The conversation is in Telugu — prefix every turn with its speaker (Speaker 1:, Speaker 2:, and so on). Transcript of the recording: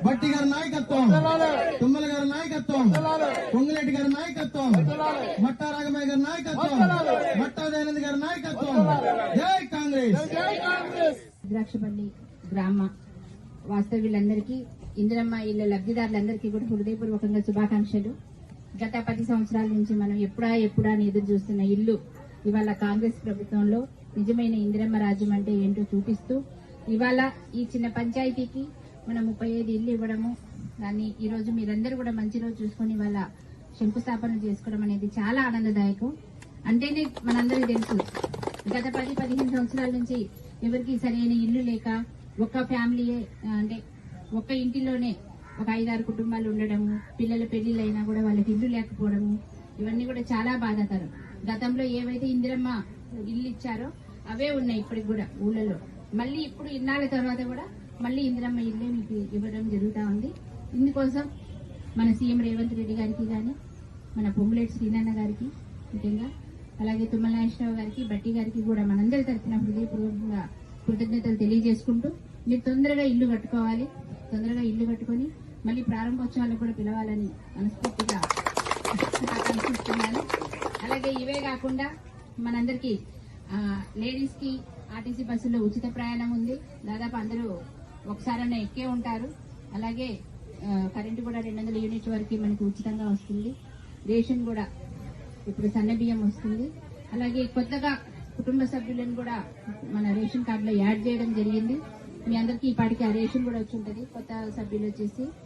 Speaker 1: భట్టి గారి నాయకత్వం, తుమ్మల గారి నాయకత్వం, పొంగులేటి గారి నాయకత్వం, మట్టా రాఘమయ్య గారి నాయకత్వం, మట్టా దయానంద్ గారి నాయకత్వం. జై కాంగ్రెస్.
Speaker 2: ద్రాక్షపల్లి గ్రామ వాస్తవ్యులందరికీ, ఇందిరమ్మ ఇళ్ల లబ్ధిదారులందరికీ కూడా హృదయపూర్వకంగా శుభాకాంక్షలు. గత 10 సంవత్సరాల నుంచి మనం ఎప్పుడా అని ఎదురు చూస్తున్న ఇల్లు ఇవాళ కాంగ్రెస్ ప్రభుత్వంలో నిజమైన ఇందిరమ్మ రాజ్యం అంటే ఏంటో చూపిస్తూ ఇవాళ ఈ చిన్న పంచాయతీకి మనం 35 ఇల్లు ఇవ్వడము, దాన్ని ఈ రోజు మీరందరూ కూడా మంచి రోజు చూసుకుని ఇవాళ శంకుస్థాపన చేసుకోవడం అనేది చాలా ఆనందదాయకం. అంటేనే మనందరికీ తెలుసు, గత 10-15 సంవత్సరాల నుంచి ఎవరికి సరైన ఇల్లు లేక ఒక్క ఫ్యామిలీయే, అంటే ఒక్క ఇంటిలోనే ఒక 5-6 కుటుంబాలు ఉండడము, పిల్లల పెళ్లిళ్ళైనా కూడా వాళ్ళకి ఇల్లు లేకపోవడము, ఇవన్నీ కూడా చాలా బాధాకరం. గతంలో ఏవైతే ఇందిరమ్మ ఇల్లు ఇచ్చారో అవే ఉన్నాయి ఇప్పటికి కూడా ఊళ్ళలో. మళ్ళీ ఇప్పుడు ఇన్నాళ్ళ తర్వాత కూడా మళ్ళీ ఇందిరమ్మ ఇల్లే మీకు ఇవ్వడం జరుగుతూ ఉంది. ఇందుకోసం మన సీఎం రేవంత్ రెడ్డి గారికి కానీ, మన పొంగులేటి శ్రీనాన్న గారికి ముఖ్యంగా, అలాగే తుమ్మల నాగేశ్వరరావు గారికి, బట్టి గారికి కూడా మనందరి తరఫున హృదయపూర్వకంగా కృతజ్ఞతలు తెలియజేసుకుంటూ, మీరు తొందరగా ఇల్లు కట్టుకోవాలి, తొందరగా ఇల్లు కట్టుకొని మళ్ళీ ప్రారంభోత్సవాలకు కూడా పిలవాలని మనస్ఫూర్తిగా ఆకాంక్షిస్తున్నాను. అలాగే ఇవే కాకుండా మనందరికీ లేడీస్ కి ఆర్టీసీ బస్సులో ఉచిత ప్రయాణం ఉంది. దాదాపు అందరూ ఒకసారైనా ఎక్కే ఉంటారు. అలాగే కరెంటు కూడా 200 యూనిట్ల వరకు మనకి ఉచితంగా వస్తుంది. రేషన్ కూడా ఇప్పుడు సన్న బియ్యం వస్తుంది. అలాగే కొత్తగా కుటుంబ సభ్యులను కూడా మన రేషన్ కార్డులో యాడ్ చేయడం జరిగింది. మీ అందరికీ ఈ పాటికి ఆ రేషన్ కూడా వచ్చి ఉంటుంది, కొత్త సభ్యులు వచ్చేసి.